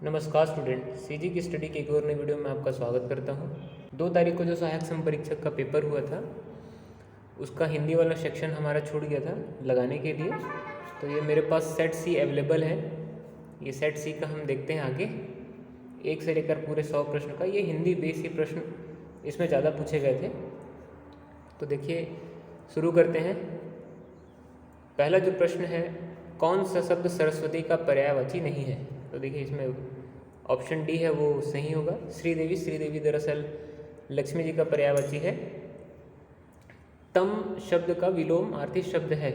नमस्कार student, CG की study के एक और नई वीडियो में आपका स्वागत करता हूं। 2 तारीख को जो सहायक संपरीक्षक का पेपर हुआ था उसका हिंदी वाला सेक्शन हमारा छूट गया था लगाने के लिए। तो ये मेरे पास सेट सी अवेलेबल है। ये सेट सी का हम देखते हैं आगे, 1 से लेकर पूरे 100 प्रश्न का। ये हिंदी बेस ही प्रश्न इसमें ज़्यादा पूछे गए थे। तो देखिए शुरू करते हैं। पहला जो प्रश्न है, कौन सा शब्द सरस्वती का पर्यायवाची नहीं है? तो देखिए इसमें ऑप्शन डी है वो सही होगा। श्रीदेवी दरअसल लक्ष्मी जी का पर्यायवाची है। तम शब्द का विलोमार्थी शब्द है।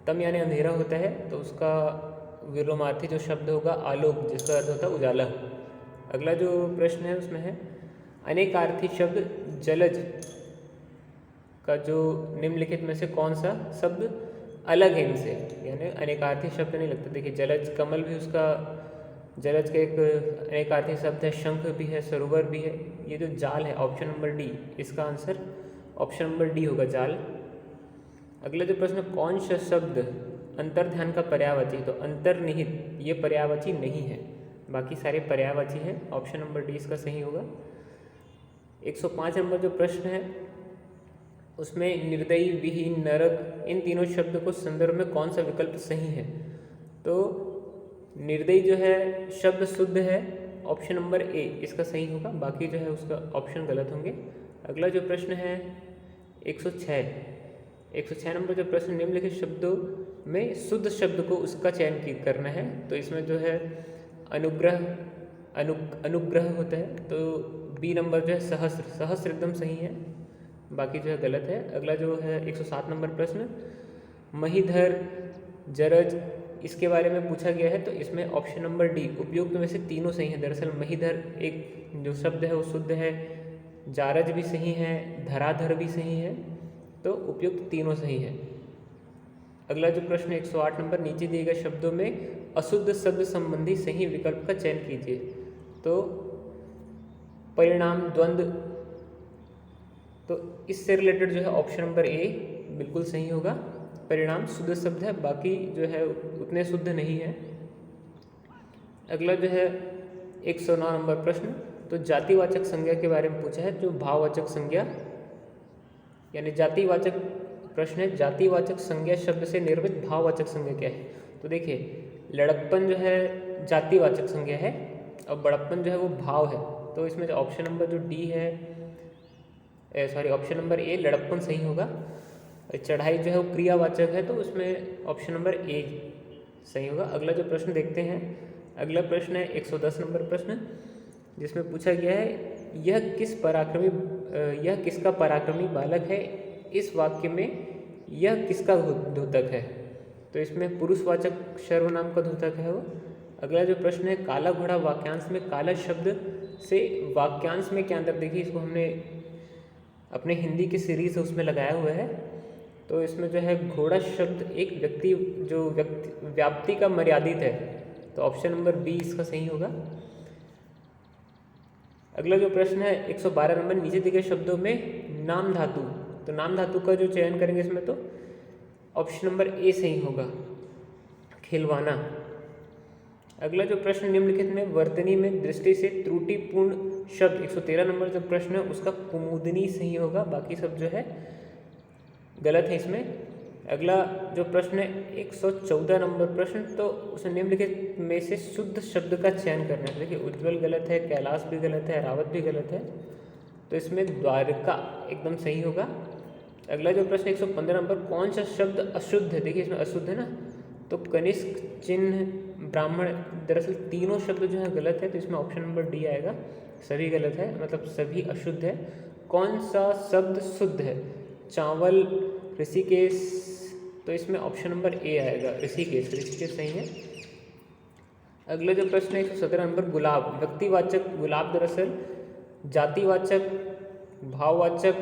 तम यानी अंधेरा होता है, तो उसका विलोमार्थी जो शब्द होगा आलोक, जिसका अर्थ होता है उजाला। अगला जो प्रश्न है उसमें है, अनेकार्थी शब्द जलज का जो निम्नलिखित में से कौन सा शब्द अलग है इनसे, यानी अनेकार्थी शब्द नहीं लगता। देखिए जलज कमल भी उसका, जलज का एक अनेकार्थी शब्द है, शंख भी है, सरोवर भी है। ये जो जाल है ऑप्शन नंबर डी, इसका आंसर ऑप्शन नंबर डी होगा, जाल। अगला जो प्रश्न, कौन सा शब्द अंतर्ध्यान का पर्यायवाची? तो अंतर्निहित ये पर्यायवाची नहीं है, बाकी सारे पर्यायवाची हैं। ऑप्शन नंबर डी इसका सही होगा। 105 नंबर जो प्रश्न है उसमें निर्दयी, विहीन, नरक, इन तीनों शब्द को संदर्भ में कौन सा विकल्प सही है? तो निर्दयी जो है शब्द शुद्ध है, ऑप्शन नंबर ए इसका सही होगा। बाकी जो है उसका ऑप्शन गलत होंगे। अगला जो प्रश्न है 106 नंबर जो प्रश्न, निम्नलिखित शब्दों में शुद्ध शब्द को उसका चयन करना है। तो इसमें जो है अनुग्रह होता है, तो बी नंबर जो है सहस्र एकदम सही है, बाकी जो है गलत है। अगला जो है 107 नंबर प्रश्न, महीधर, जरज, इसके बारे में पूछा गया है। तो इसमें ऑप्शन नंबर डी उपयुक्त में से तीनों सही है। दरअसल महीधर एक जो शब्द है वो शुद्ध है, जारज भी सही है, धराधर भी सही है, तो उपयुक्त तीनों सही है। अगला जो प्रश्न 108 नंबर, नीचे दिए गए शब्दों में अशुद्ध शब्द संबंधी सही विकल्प का चयन कीजिए। तो परिणाम, द्वंद्व, तो इससे रिलेटेड जो है ऑप्शन नंबर ए बिल्कुल सही होगा। परिणाम शुद्ध शब्द है, बाकी जो है उतने शुद्ध नहीं है। अगला जो है 109 नंबर प्रश्न, तो जातिवाचक संज्ञा के बारे में पूछा है। जो भाववाचक संज्ञा यानी जातिवाचक प्रश्न है, जातिवाचक संज्ञा शब्द से निर्मित भाववाचक संज्ञा क्या है? तो देखिए लड़कपन जो है जातिवाचक संज्ञा है और बड़प्पन जो है वो भाव है। तो इसमें जो ऑप्शन नंबर जो डी है, ऑप्शन नंबर ए लड़प्पन सही होगा। चढ़ाई जो है वो क्रियावाचक है, तो उसमें ऑप्शन नंबर ए सही होगा। अगला जो प्रश्न देखते हैं, अगला प्रश्न है 110 नंबर प्रश्न, जिसमें पूछा गया है, यह किसका पराक्रमी बालक है? इस वाक्य में यह किसका द्योतक है? तो इसमें पुरुषवाचक सर्वनाम का द्योतक है वो। अगला जो प्रश्न है, काला घोड़ा वाक्यांश में काला शब्द से वाक्यांश में क्या अंतर? देखिए इसको हमने अपने हिंदी की सीरीज है उसमें लगाया हुआ है। तो इसमें जो है घोड़ा शब्द एक व्याप्ति का मर्यादित है, तो ऑप्शन नंबर बी इसका सही होगा। अगला जो प्रश्न है 112 नंबर, नीचे दिए गए शब्दों में नाम धातु, तो नाम धातु का जो चयन करेंगे इसमें तो ऑप्शन नंबर ए सही होगा, खिलवाना। अगला जो प्रश्न, निम्नलिखित में वर्तनी में दृष्टि से त्रुटिपूर्ण शब्द, 113 नंबर जो प्रश्न है उसका कुमुदनी सही होगा, बाकी सब जो है गलत है इसमें। अगला जो प्रश्न है 114 नंबर प्रश्न, तो उसमें निम्नलिखित में से शुद्ध शब्द का चयन करना है। देखिए उज्ज्वल गलत है, कैलाश भी गलत है, रावत भी गलत है, तो इसमें द्वारका एकदम सही होगा। अगला जो प्रश्न 115 नंबर, कौन सा शब्द अशुद्ध है? देखिए इसमें अशुद्ध है ना, तो कनिष्क, चिन्ह, ब्राह्मण, दरअसल तीनों शब्द जो है गलत है, तो इसमें ऑप्शन नंबर डी आएगा, सभी गलत है, मतलब सभी अशुद्ध है। कौन सा शब्द शुद्ध है? चावल, ऋषिकेश, तो इसमें ऑप्शन नंबर ए आएगा, ऋषिकेश सही है। अगला जो प्रश्न है 117 नंबर, गुलाब, व्यक्तिवाचक गुलाब दरअसल जातिवाचक, भाववाचक,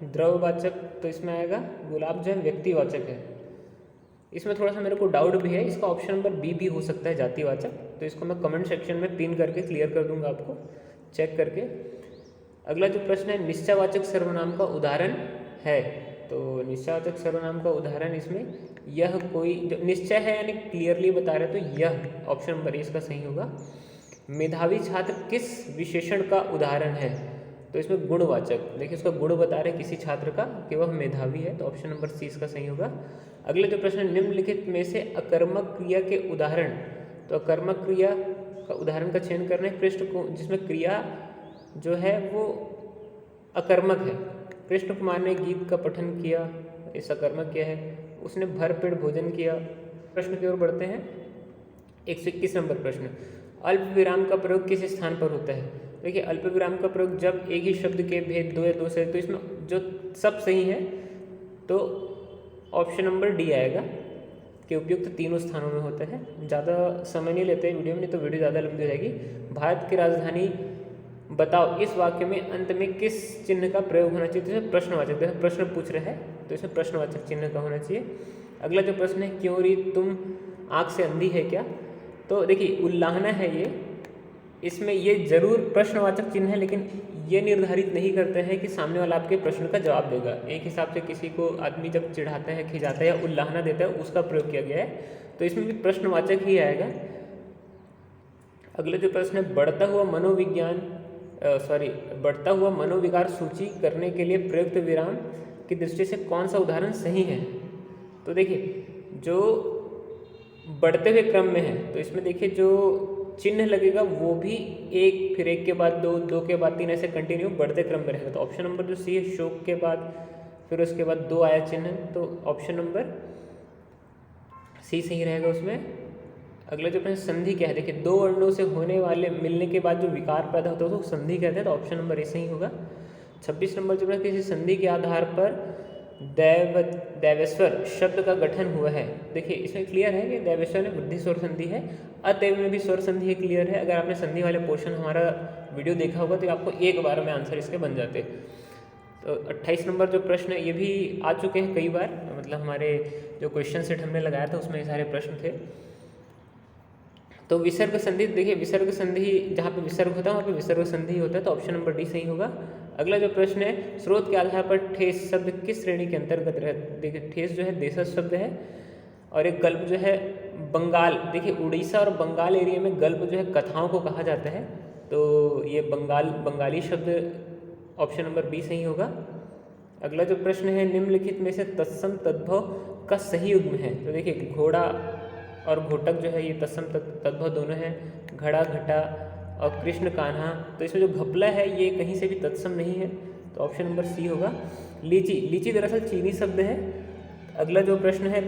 द्रव्यवाचक, तो इसमें आएगा गुलाब जो है व्यक्तिवाचक है। इसमें थोड़ा सा मेरे को डाउट भी है, इसका ऑप्शन नंबर बी भी हो सकता है जातिवाचक, तो इसको मैं कमेंट सेक्शन में पिन करके क्लियर कर दूंगा आपको चेक करके। अगला जो प्रश्न है, निश्चयवाचक सर्वनाम का उदाहरण है, तो निश्चयवाचक सर्वनाम का उदाहरण इसमें यह कोई, जो निश्चय है यानी क्लियरली बता रहे, तो यह ऑप्शन नंबर इसका सही होगा। मेधावी छात्र किस विशेषण का उदाहरण है? तो इसमें गुणवाचक, देखिए उसका गुण बता रहे किसी छात्र का कि वह मेधावी है, तो ऑप्शन नंबर सी इसका सही होगा। अगला जो प्रश्न है, निम्नलिखित में से अकर्मक क्रिया के उदाहरण, तो अकर्मक क्रिया का उदाहरण का चयन करना है पृष्ठ को जिसमें क्रिया जो है वो अकर्मक है। कृष्ण कुमार ने गीत का पठन किया, इस अकर्मक क्या है? उसने भरपेट भोजन किया। प्रश्न की ओर बढ़ते हैं। 121 नंबर प्रश्न, अल्प विराम का प्रयोग किस स्थान पर होता है? देखिए अल्प विराम का प्रयोग जब एक ही शब्द के भेद दो या दो से, तो इसमें जो सब सही है तो ऑप्शन नंबर डी आएगा कि उपयुक्त तीनों स्थानों में होता है। ज़्यादा समय नहीं लेते वीडियो में, नहीं तो वीडियो ज़्यादा लंबी हो जाएगी। भारत की राजधानी बताओ, इस वाक्य में अंत में किस चिन्ह का प्रयोग होना चाहिए? तो इसमें प्रश्नवाचक, जैसे प्रश्न पूछ रहे हैं तो इसमें प्रश्नवाचक चिन्ह का होना चाहिए। अगला जो प्रश्न है, क्यों री तुम आँख से अंधी है क्या? तो देखिए उल्लाहना है ये, इसमें ये जरूर प्रश्नवाचक चिन्ह है, लेकिन ये निर्धारित नहीं करते हैं कि सामने वाला आपके प्रश्न का जवाब देगा। एक हिसाब से किसी को आदमी जब चिढ़ाता है, खिजाता है या उल्लाहना देता है, उसका प्रयोग किया गया है, तो इसमें भी प्रश्नवाचक ही आएगा। अगला जो प्रश्न है, बढ़ता हुआ मनोविकार सूची करने के लिए प्रयुक्त विराम की दृष्टि से कौन सा उदाहरण सही है? तो देखिए जो बढ़ते हुए क्रम में है, तो इसमें देखिए जो चिन्ह लगेगा वो भी एक, फिर एक के बाद दो, दो के बाद तीन, ऐसे कंटिन्यू बढ़ते क्रम में रहेगा। तो ऑप्शन नंबर जो सी है, शोक के बाद फिर उसके बाद दो आया चिन्ह, तो ऑप्शन नंबर सी सही रहेगा उसमें। अगला जो प्रश्न, संधि क्या है? देखिए दो वर्णों से होने वाले मिलने के बाद जो विकार पैदा होता है उसको संधि कहते हैं, तो ऑप्शन नंबर ए सही होगा। 26 नंबर जो है, किसी संधि के आधार पर दैवेश्वर शब्द का गठन हुआ है। देखिए इसमें क्लियर है कि दैवेश्वर में वृद्धि स्वर संधि है, अतएव में भी स्वर संधि है, क्लियर है। अगर आपने संधि वाले पोर्शन हमारा वीडियो देखा होगा तो आपको एक बार में आंसर इसके बन जाते। तो 28 नंबर जो प्रश्न है ये भी आ चुके हैं कई बार, मतलब हमारे जो क्वेश्चन सेट हमने लगाया था उसमें ये सारे प्रश्न थे। तो विसर्ग संधि, देखिए विसर्ग संधि जहाँ पे विसर्ग होता है वहाँ पे विसर्ग संधि होता है, तो ऑप्शन नंबर डी सही होगा। अगला जो प्रश्न है, स्रोत के आधार पर ठेस शब्द किस श्रेणी के अंतर्गत रहता है? देखिए ठेस जो है देशज शब्द है, और एक गल्प जो है बंगाल, देखिए उड़ीसा और बंगाल एरिया में गल्प जो है कथाओं को कहा जाता है, तो ये बंगाली शब्द ऑप्शन नंबर बी सही होगा। अगला जो प्रश्न है, निम्नलिखित में से तत्सम तद्भव का सही युग्म है? तो देखिए घोड़ा और घोटक जो है ये तत्सम तद्भव दोनों हैं, घड़ा घटा और कृष्ण कान्हा, तो इसमें जो घपला है ये कहीं से भी तत्सम नहीं है, तो ऑप्शन नंबर सी होगा। लीची दरअसल चीनी शब्द है। अगला जो प्रश्न है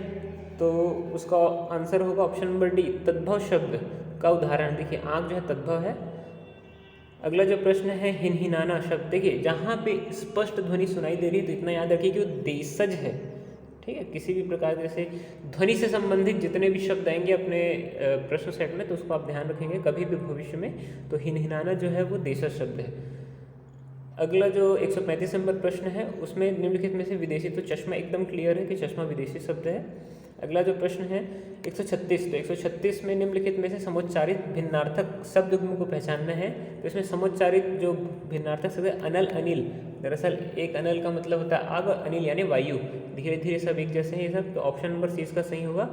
तो उसका आंसर होगा ऑप्शन नंबर डी, तद्भव शब्द का उदाहरण। देखिए आँख जो है तद्भव है। अगला जो प्रश्न है, हिनहिनाना शब्द, देखिए जहाँ पे स्पष्ट ध्वनि सुनाई दे रही है तो इतना याद रखिए कि वो देशज है, ठीक है। किसी भी प्रकार जैसे ध्वनि से संबंधित जितने भी शब्द आएंगे अपने प्रश्न सेट में, तो उसको आप ध्यान रखेंगे कभी भी भविष्य में, तो हिनहिनाना जो है वो देशज शब्द है। अगला जो 135 नंबर प्रश्न है उसमें निम्नलिखित में से विदेशी, तो चश्मा एकदम क्लियर है कि चश्मा विदेशी शब्द है। अगला जो प्रश्न है 136, तो 136 में निम्नलिखित में से समुच्चारित भिन्नार्थक शब्द युग्म को पहचानना है, तो इसमें समुच्चारित जो भिन्नार्थक शब्द है अनल अनिल, दरअसल एक अनल का मतलब होता है आग, अनिल यानी वायु, धीरे धीरे सब एक जैसे हैं ये सब, तो ऑप्शन नंबर सी इसका सही होगा।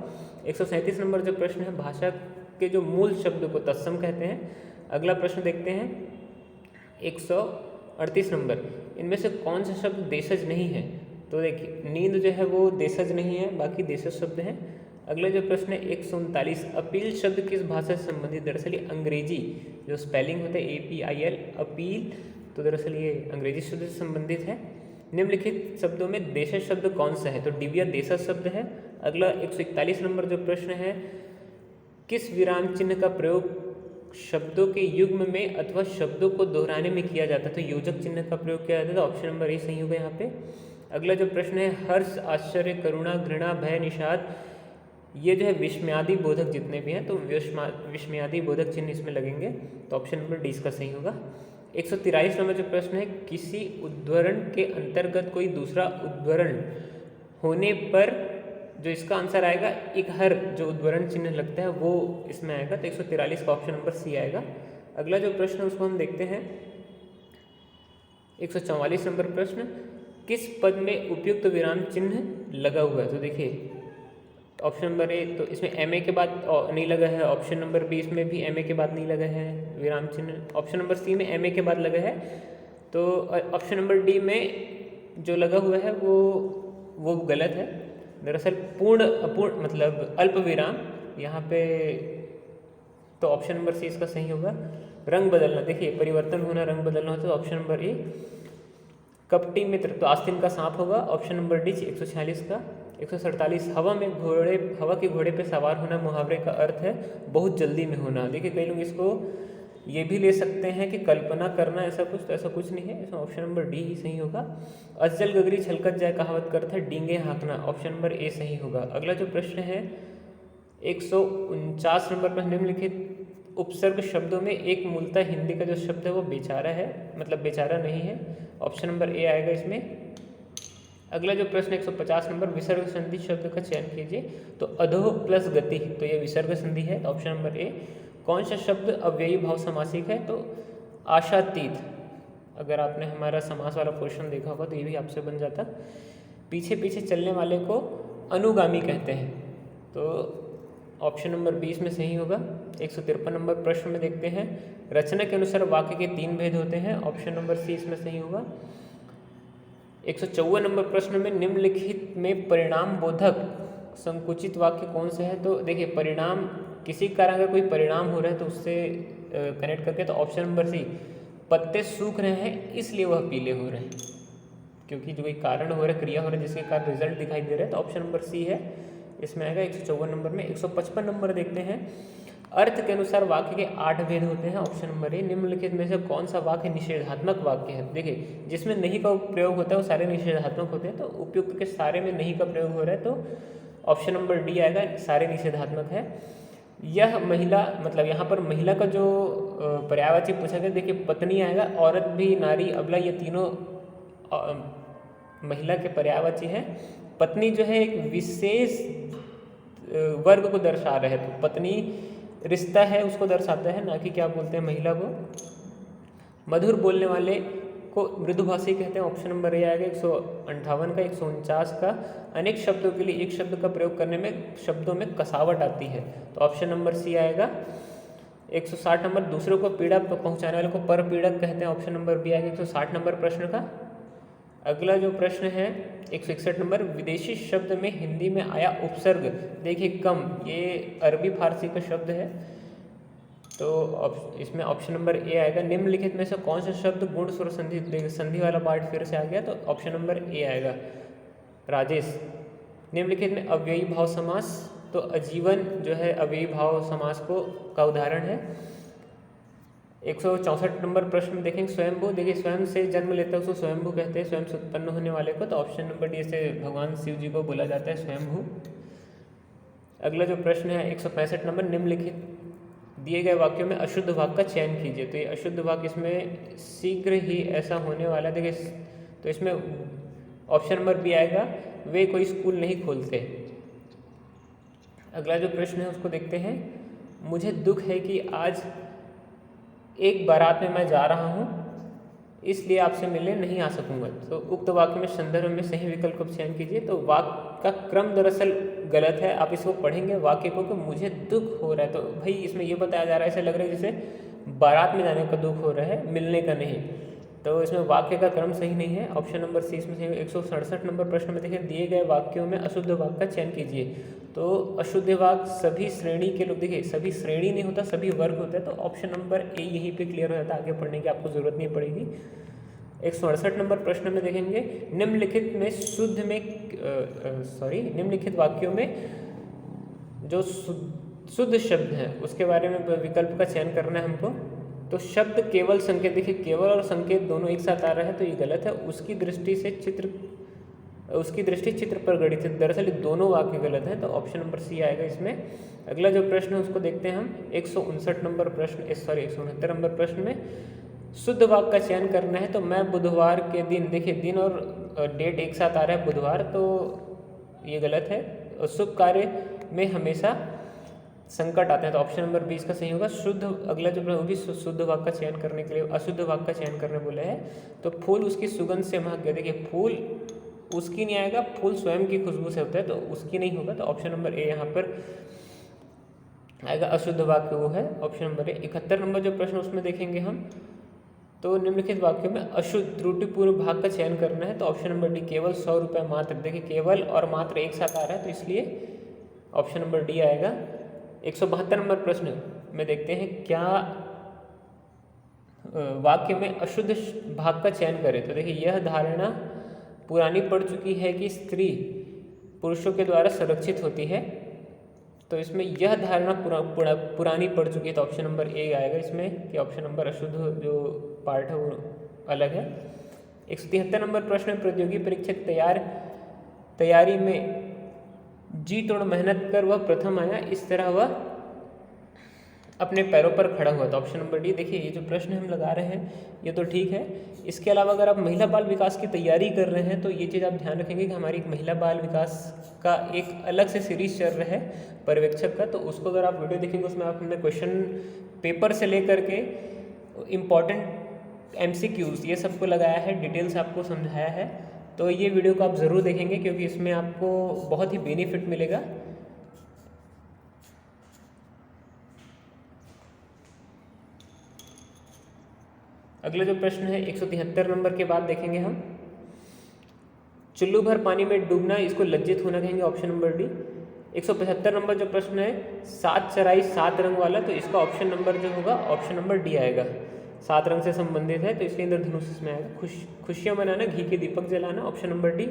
137 नंबर जो प्रश्न है, भाषा के जो मूल शब्द को तत्सम कहते हैं। अगला प्रश्न देखते हैं 138 नंबर, इनमें से कौन सा शब्द देशज नहीं है? तो देखिए नींद जो है वो देशज नहीं है, बाकी देशज शब्द हैं। अगला जो प्रश्न है 139, अपील शब्द किस भाषा से संबंधित? दरअसल ये अंग्रेजी जो स्पेलिंग होता है APIL, अपील, तो दरअसल ये अंग्रेजी शब्द से संबंधित है। निम्नलिखित शब्दों में देशज शब्द कौन सा है? तो डिबिया देशज शब्द है। अगला 141 नंबर जो प्रश्न है, किस विराम चिन्ह का प्रयोग शब्दों के युग्म में अथवा शब्दों को दोहराने में किया जाता है? तो योजक चिन्ह का प्रयोग किया जाता है, तो ऑप्शन नंबर ए सही होगा यहाँ पे। अगला जो प्रश्न है, हर्ष, आश्चर्य, करुणा, घृणा, भय, निषाद, ये जो है विस्मयादि बोधक जितने भी हैं तो विस्मयादि बोधक चिन्ह इसमें लगेंगे, तो ऑप्शन नंबर डी इसका सही होगा। 143 नंबर जो प्रश्न है, किसी उद्धरण के अंतर्गत कोई दूसरा उद्धरण होने पर जो इसका आंसर आएगा एक हर जो उद्धरण चिन्ह लगता है वो इसमें आएगा, तो 143 का ऑप्शन नंबर सी आएगा। अगला जो प्रश्न है उसको हम देखते हैं 144 नंबर प्रश्न, किस पद में उपयुक्त विराम चिन्ह लगा हुआ है? तो देखिए ऑप्शन नंबर ए, तो इसमें एम ए के बाद नहीं लगा है। ऑप्शन नंबर बी, इसमें भी एम ए के बाद नहीं लगा है विराम चिन्ह। ऑप्शन नंबर सी में एम ए के बाद लगा है। तो ऑप्शन नंबर डी में जो लगा हुआ है वो गलत है। दरअसल पूर्ण अपूर्ण मतलब अल्प विराम यहाँ पे, तो ऑप्शन नंबर सी इसका सही होगा। रंग बदलना, देखिए परिवर्तन होना, रंग बदलना होता है, ऑप्शन नंबर ए। कपटी मित्र, तो आस्तीन का सांप होगा, ऑप्शन नंबर डी 146 का। 147 हवा के घोड़े पे सवार होना मुहावरे का अर्थ है बहुत जल्दी में होना। देखिए कई लोग इसको ये भी ले सकते हैं कि कल्पना करना, ऐसा कुछ, तो ऐसा कुछ नहीं है। इसमें ऑप्शन नंबर डी ही सही होगा। अजल गगरी छलकत जाए कहावत का अर्थ है डींगे हाँकना, ऑप्शन नंबर ए सही होगा। अगला जो प्रश्न है 149 नंबर पर, निम्नलिखित उपसर्ग शब्दों में एक मूलतः हिंदी का जो शब्द है वो बेचारा है, मतलब बेचारा नहीं है, ऑप्शन नंबर ए आएगा इसमें। अगला जो प्रश्न 150 नंबर, विसर्ग संधि शब्द का चयन कीजिए। तो अधोह प्लस गति, तो ये विसर्ग संधि है, ऑप्शन नंबर ए। कौन सा शब्द अव्ययी भाव समासिक है? तो आशातीत। अगर आपने हमारा समास वाला क्वेश्चन देखा होगा तो ये भी आपसे बन जाता। पीछे पीछे चलने वाले को अनुगामी कहते हैं, तो ऑप्शन नंबर 20 में सही होगा। 153 नंबर प्रश्न में देखते हैं, रचना के अनुसार वाक्य के 3 भेद होते हैं, ऑप्शन नंबर सी इसमें सही होगा। 154 नंबर प्रश्न में, निम्नलिखित में परिणाम बोधक संकुचित वाक्य कौन से है? तो देखिए परिणाम, किसी कारण अगर कोई परिणाम हो रहा है तो उससे कनेक्ट करके, तो ऑप्शन नंबर सी, पत्ते सूख रहे हैं इसलिए वह पीले हो रहे हैं, क्योंकि जो कोई कारण हो रहा है, क्रिया हो रहा है जिसके कारण रिजल्ट दिखाई दे रहा है, तो ऑप्शन नंबर सी है इसमें आएगा। 154 नंबर में 155 नंबर देखते हैं, अर्थ के अनुसार वाक्य के 8 भेद होते हैं, ऑप्शन नंबर ए। निम्नलिखित में से कौन सा वाक्य निषेधात्मक वाक्य है? देखिए जिसमें नहीं का प्रयोग होता है वो सारे निषेधात्मक होते हैं, तो उपयुक्त के सारे में नहीं का प्रयोग हो रहा है, तो ऑप्शन नंबर डी आएगा, सारे निषेधात्मक है। यह महिला, मतलब यहाँ पर महिला का जो पर्यायवाची पूछा गया, देखिए पत्नी आएगा, औरत भी, नारी, अबला, ये तीनों महिला के पर्यायवाची है। पत्नी जो है एक विशेष वर्ग को दर्शा रहा है, तो पत्नी रिश्ता है उसको दर्शाता है, ना कि क्या बोलते हैं महिला को। मधुर बोलने वाले को मृदुभाषी कहते हैं, ऑप्शन नंबर ए आएगा। 158 का, 149 का, अनेक शब्दों के लिए एक शब्द का प्रयोग करने में शब्दों में कसावट आती है, तो ऑप्शन नंबर सी आएगा। 160 नंबर, दूसरों को पीड़ा पहुंचाने वाले को पर पीड़क कहते हैं, ऑप्शन नंबर बी आएगा 160 नंबर प्रश्न का। अगला जो प्रश्न है 161 नंबर, विदेशी शब्द में हिंदी में आया उपसर्ग, देखिए कम, ये अरबी फारसी का शब्द है, तो इसमें ऑप्शन नंबर ए आएगा। निम्नलिखित में से कौन सा शब्द गुण स्वर संधि वाला पार्ट फिर से आ गया, तो ऑप्शन नंबर ए आएगा, राजेश। निम्नलिखित में अव्ययी भाव समास, तो आजीवन जो है अव्ययी भाव समास का उदाहरण है। 164 नंबर प्रश्न में देखेंगे, स्वयंभू, देखिए स्वयं से जन्म लेता है उसको स्वयंभू कहते हैं, स्वयं से उत्पन्न होने वाले को, तो ऑप्शन नंबर डी से भगवान शिव जी को बोला जाता है स्वयंभू। अगला जो प्रश्न है 165 नंबर, निम्नलिखित दिए गए वाक्यों में अशुद्ध वाक्य का चयन कीजिए। तो ये अशुद्ध वाक्य इसमें शीघ्र ही ऐसा होने वाला है, देखिए तो इसमें ऑप्शन नंबर बी आएगा, वे कोई स्कूल नहीं खोलते। अगला जो प्रश्न है उसको देखते हैं, मुझे दुख है कि आज एक बारात में मैं जा रहा हूँ इसलिए आपसे मिलने नहीं आ सकूंगा, तो उक्त वाक्य में संदर्भ में सही विकल्प को चयन कीजिए। तो वाक्य का क्रम दरअसल गलत है, आप इसको पढ़ेंगे वाक्य को कि मुझे दुख हो रहा है, तो भाई इसमें ये बताया जा रहा है, ऐसे लग रहा है जैसे बारात में जाने का दुख हो रहा है, मिलने का नहीं, तो इसमें वाक्य का क्रम सही नहीं है, ऑप्शन नंबर सी इसमें सही। 167 नंबर प्रश्न में देखिए, दिए गए वाक्यों में अशुद्ध वाक्य का चयन कीजिए। तो अशुद्ध वाक्य सभी श्रेणी के लोग, देखिए सभी श्रेणी नहीं होता, सभी वर्ग होता है, तो ऑप्शन नंबर ए यहीं पे क्लियर हो जाता है, आगे पढ़ने की आपको जरूरत नहीं पड़ेगी। 168 नंबर प्रश्न में देखेंगे, निम्नलिखित निम्नलिखित वाक्यों में जो शुद्ध शब्द हैं उसके बारे में विकल्प का चयन करना है हमको। तो शब्द केवल संकेत, देखिए केवल और संकेत दोनों एक साथ आ रहा है तो ये गलत है, उसकी दृष्टि चित्र पर गढ़ित है, दरअसल दोनों वाक्य गलत हैं, तो ऑप्शन नंबर सी आएगा इसमें। अगला जो प्रश्न है उसको देखते हैं हम, 169 नंबर प्रश्न, 169 नंबर प्रश्न में शुद्ध वाक्य का चयन करना है। तो मैं बुधवार के दिन, देखिए दिन और डेट एक साथ आ रहा है बुधवार, तो ये गलत है, और शुभ कार्य में हमेशा संकट आते हैं, तो ऑप्शन नंबर 20 का सही होगा। शुद्ध, अगला जो वो भी शुद्ध वाक्य का चयन करने के लिए अशुद्ध वाक्य का चयन करने बोले हैं। तो फूल उसकी सुगंध से महक गया, देखिए फूल उसकी नहीं आएगा, फूल स्वयं की खुशबू से होता है तो उसकी नहीं होगा। तो ऑप्शन नंबर ए यहाँ पर आएगा, अशुद्ध वाक्य वो है ऑप्शन नंबर ए। 71 नंबर जो प्रश्न उसमें देखेंगे हम, तो निम्नलिखित वाक्यों में अशुद्ध त्रुटिपूर्ण भाग का चयन करना है। तो ऑप्शन नंबर डी, केवल 100 रुपये मात्र। देखिए केवल और मात्र एक साथ आ रहा है तो इसलिए ऑप्शन नंबर डी आएगा। 172 नंबर प्रश्न में देखते हैं, क्या वाक्य में अशुद्ध भाग का चयन करें। तो देखिए यह धारणा पुरानी पड़ चुकी है कि स्त्री पुरुषों के द्वारा संरक्षित होती है। तो इसमें यह धारणा पुरानी पड़ चुकी है तो ऑप्शन नंबर ए आएगा इसमें, कि ऑप्शन नंबर अशुद्ध जो पार्ट है वो अलग है। 173 नंबर प्रश्न में, प्रतियोगी परीक्षक तैयारी में जी तोड़ मेहनत कर वह प्रथम आया, इस तरह वह अपने पैरों पर खड़ा हुआ। तो ऑप्शन नंबर डी। देखिए ये जो प्रश्न हम लगा रहे हैं ये तो ठीक है, इसके अलावा अगर आप महिला बाल विकास की तैयारी कर रहे हैं तो ये चीज़ आप ध्यान रखेंगे कि हमारी महिला बाल विकास का एक अलग से सीरीज चल रहा है पर्यवेक्षक का, तो उसको अगर आप वीडियो देखेंगे उसमें आप हमने क्वेश्चन पेपर से लेकर के इम्पॉर्टेंट MCQs ये सबको लगाया है, डिटेल्स आपको समझाया है। तो ये वीडियो को आप ज़रूर देखेंगे क्योंकि इसमें आपको बहुत ही बेनिफिट मिलेगा। अगला जो प्रश्न है 173 नंबर के बाद देखेंगे हम, चुल्लू भर पानी में डूबना, इसको लज्जित होना कहेंगे, ऑप्शन नंबर डी। 175 नंबर जो प्रश्न है, 7 चराई 7 रंग वाला, तो इसका ऑप्शन नंबर जो होगा ऑप्शन नंबर डी आएगा। 7 रंग से संबंधित है तो इसके अंदर धनुष इसमें आएगा। खुशियाँ मनाना, घी के दीपक जलाना, ऑप्शन नंबर डी।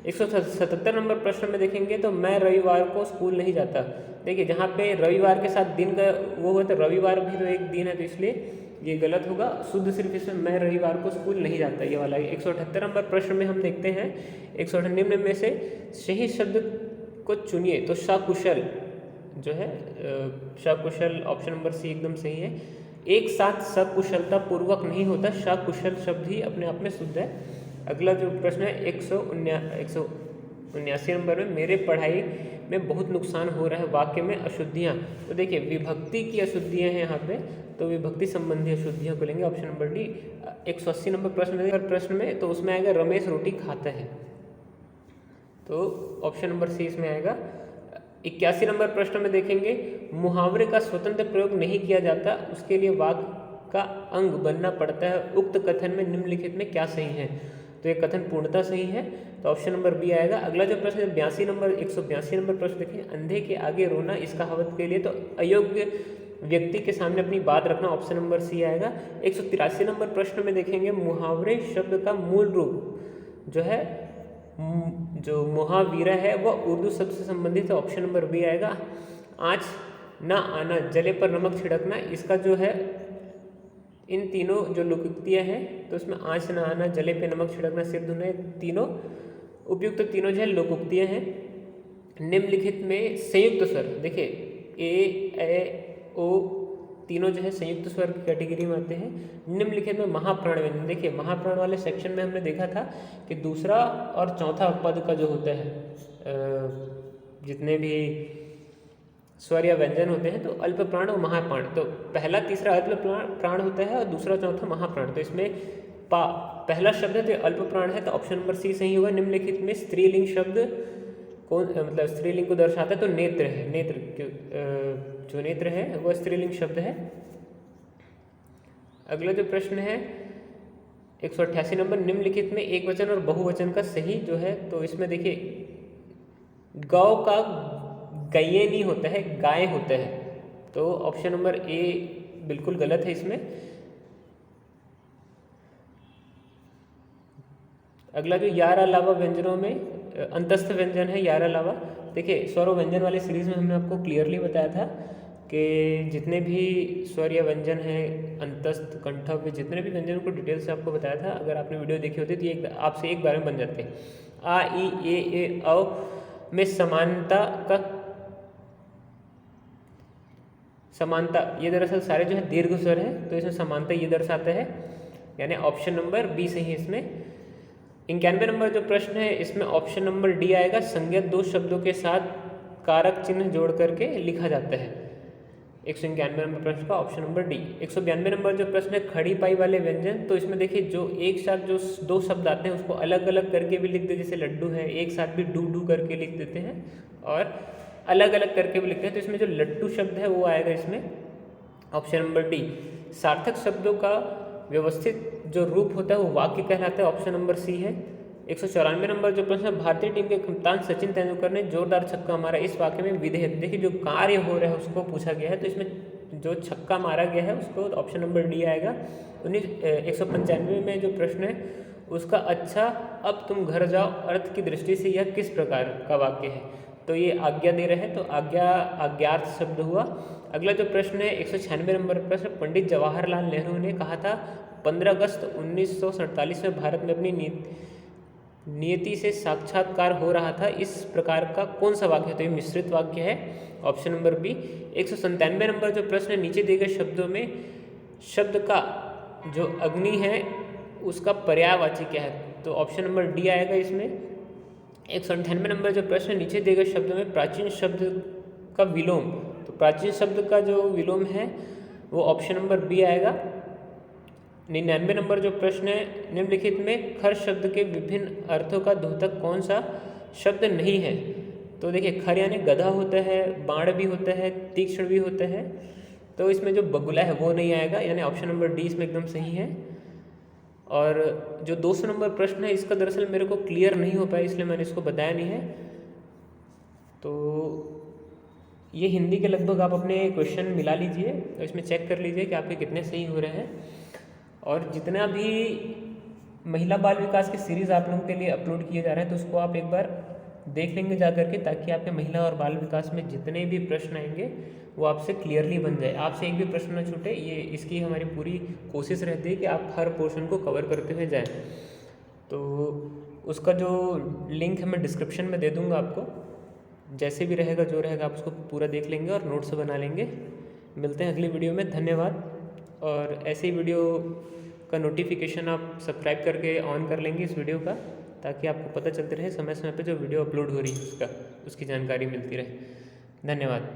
177 नंबर प्रश्न में देखेंगे तो मैं रविवार को स्कूल नहीं जाता। देखिए जहाँ पे रविवार के साथ दिन का वो हो तो रविवार भी तो एक दिन है तो इसलिए ये गलत होगा। शुद्ध सिर्फ इसमें मैं रविवार को स्कूल नहीं जाता ये वाला। 178 नंबर प्रश्न में हम देखते हैं 198 में से सही शब्द को चुनिए। तो सकुशल जो है सकुशल ऑप्शन नंबर सी एकदम सही है। एक साथ सकुशलता पूर्वक नहीं होता, सकुशल शब्द ही अपने आप में शुद्ध है। अगला जो प्रश्न है 179 नंबर में, मेरे पढ़ाई में बहुत नुकसान हो रहा है, वाक्य में अशुद्धियाँ। तो देखिए विभक्ति की अशुद्धियाँ हैं यहाँ पे, तो विभक्ति संबंधी अशुद्धियों को लेंगे, ऑप्शन नंबर डी। 180 नंबर प्रश्न में तो उसमें आएगा रमेश रोटी खाता है, तो ऑप्शन नंबर सी इसमें आएगा। 81 नंबर प्रश्न में देखेंगे, मुहावरे का स्वतंत्र प्रयोग नहीं किया जाता, उसके लिए वाक्य का अंग बनना पड़ता है, उक्त कथन में निम्नलिखित में क्या सही है। तो ये कथन पूर्णतः सही है तो ऑप्शन नंबर बी आएगा। अगला जो प्रश्न है 182 नंबर प्रश्न देखिए, अंधे के आगे रोना इस कहावत के लिए, तो अयोग्य व्यक्ति के सामने अपनी बात रखना, ऑप्शन नंबर सी आएगा। 183 नंबर प्रश्न में देखेंगे, मुहावरे शब्द का मूल रूप जो है जो मुहावीरा है वह उर्दू शब्द से संबंधित है, ऑप्शन नंबर बी आएगा। आँच ना आना, जले पर नमक छिड़कना, इसका जो है इन तीनों जो लोकोक्तियाँ हैं तो उसमें आँच ना आना, जले पे नमक छिड़कना, सिर धुलना, तीनों उपयुक्त तीनों जो है लोकोक्तियाँ हैं। निम्नलिखित में संयुक्त स्वर देखिए ए ओ तीनों जो है संयुक्त स्वर की कैटेगरी में आते हैं। निम्नलिखित में महाप्राण व्यंजन, देखिए महाप्राण वाले सेक्शन में हमने देखा था कि दूसरा और चौथा पद का जो होता है जितने भी स्वर या व्यंजन होते हैं तो अल्प प्राण और महाप्राण, तो पहला तीसरा अल्प प्राण होता है और दूसरा चौथा महाप्राण। तो इसमें पहला शब्द है तो अल्प प्राण है तो ऑप्शन नंबर सी सही होगा। निम्नलिखित में स्त्रीलिंग शब्द कौन मतलब स्त्रीलिंग को दर्शाता है तो नेत्र है, नेत्र जो नेत्र है वह स्त्रीलिंग शब्द है। अगला जो प्रश्न है 188 नंबर, निम्नलिखित में एक वचन और बहुवचन का सही जो है, तो इसमें देखिए गौ का गये नहीं होता है, गाय होता है, तो ऑप्शन नंबर ए बिल्कुल गलत है इसमें। अगला जो यार अलावा व्यंजनों में अंतस्थ व्यंजन है यार अलावा, देखिए स्वर और व्यंजन वाले सीरीज में हमने आपको क्लियरली बताया था कि जितने भी स्वर या व्यंजन हैं अंतस्थ कंठव्य जितने भी व्यंजनों को डिटेल से आपको बताया था। अगर आपने वीडियो देखी होती तो ये आपसे एक बार में बन जाते हैं। आ ई ए औ में समानता ये दरअसल सारे जो है दीर्घ स्वर है तो इसमें समानता ये दर्शाता है, यानी ऑप्शन नंबर बी सही है इसमें। 91 नंबर जो प्रश्न है इसमें ऑप्शन नंबर डी आएगा। संज्ञक दो शब्दों के साथ कारक चिन्ह जोड़ करके लिखा जाता है, 191 नंबर प्रश्न का ऑप्शन नंबर डी। 192 नंबर जो प्रश्न है खड़ी पाई वाले व्यंजन, तो इसमें देखिए जो एक साथ जो दो शब्द आते हैं उसको अलग अलग करके भी लिख देते, जैसे लड्डू है एक साथ भी डू डू करके लिख देते हैं और अलग अलग करके भी लिखते हैं। तो इसमें जो लड्डू शब्द है वो आएगा इसमें ऑप्शन नंबर डी। सार्थक शब्दों का व्यवस्थित जो रूप होता है वो वाक्य कहलाता है, ऑप्शन नंबर सी है। 194 नंबर जो प्रश्न है भारतीय टीम के कप्तान सचिन तेंदुलकर ने जोरदार छक्का मारा, इस वाक्य में विधेयक, देखिए जो कार्य हो रहा है उसको पूछा गया है, तो इसमें जो छक्का मारा गया है उसको ऑप्शन नंबर डी आएगा। 195 में जो प्रश्न है उसका अच्छा अब तुम घर जाओ अर्थ की दृष्टि से यह किस प्रकार का वाक्य है, तो ये आज्ञा दे रहे हैं, तो आज्ञार्थ शब्द हुआ। अगला जो प्रश्न है 196 नंबर प्रश्न, पंडित जवाहरलाल नेहरू ने कहा था 15 अगस्त 1947 में भारत में अपनी नियति से साक्षात्कार हो रहा था, इस प्रकार का कौन सा वाक्य है, तो ये मिश्रित वाक्य है, ऑप्शन नंबर बी। 197 नंबर जो प्रश्न है नीचे दिए गए शब्दों में शब्द का जो अग्नि है उसका पर्यायवाची क्या है, तो ऑप्शन नंबर डी आएगा इसमें। 198 नंबर जो प्रश्न नीचे दिए गए शब्दों में प्राचीन शब्द का विलोम, तो प्राचीन शब्द का जो विलोम है वो ऑप्शन नंबर बी आएगा। 99 नंबर जो प्रश्न है निम्नलिखित में खर शब्द के विभिन्न अर्थों का द्योतक कौन सा शब्द नहीं है, तो देखिए खर यानी गधा होता है, बाण भी होता है, तीक्ष्ण भी होता है, तो इसमें जो बगुला है वो नहीं आएगा, यानी ऑप्शन नंबर डी इसमें एकदम सही है। और जो 200 नंबर प्रश्न है इसका दरअसल मेरे को क्लियर नहीं हो पाया इसलिए मैंने इसको बताया नहीं है, तो ये हिंदी के लगभग आप अपने क्वेश्चन मिला लीजिए, तो इसमें चेक कर लीजिए कि आपके कितने सही हो रहे हैं। और जितना भी महिला बाल विकास की सीरीज़ आप लोगों के लिए अपलोड किए जा रहे हैं तो उसको आप एक बार देख लेंगे जा करके, ताकि आपके महिला और बाल विकास में जितने भी प्रश्न आएंगे वो आपसे क्लियरली बन जाए, आपसे एक भी प्रश्न न छूटे, ये इसकी हमारी पूरी कोशिश रहती है कि आप हर पोर्शन को कवर करते हुए जाएं। तो उसका जो लिंक है मैं डिस्क्रिप्शन में दे दूँगा आपको, जैसे भी रहेगा जो रहेगा आप उसको पूरा देख लेंगे और नोट्स बना लेंगे। मिलते हैं अगली वीडियो में, धन्यवाद। और ऐसे ही वीडियो का नोटिफिकेशन आप सब्सक्राइब करके ऑन कर लेंगे इस वीडियो का, ताकि आपको पता चलते रहे समय समय पे जो वीडियो अपलोड हो रही है उसकी जानकारी मिलती रहे। धन्यवाद।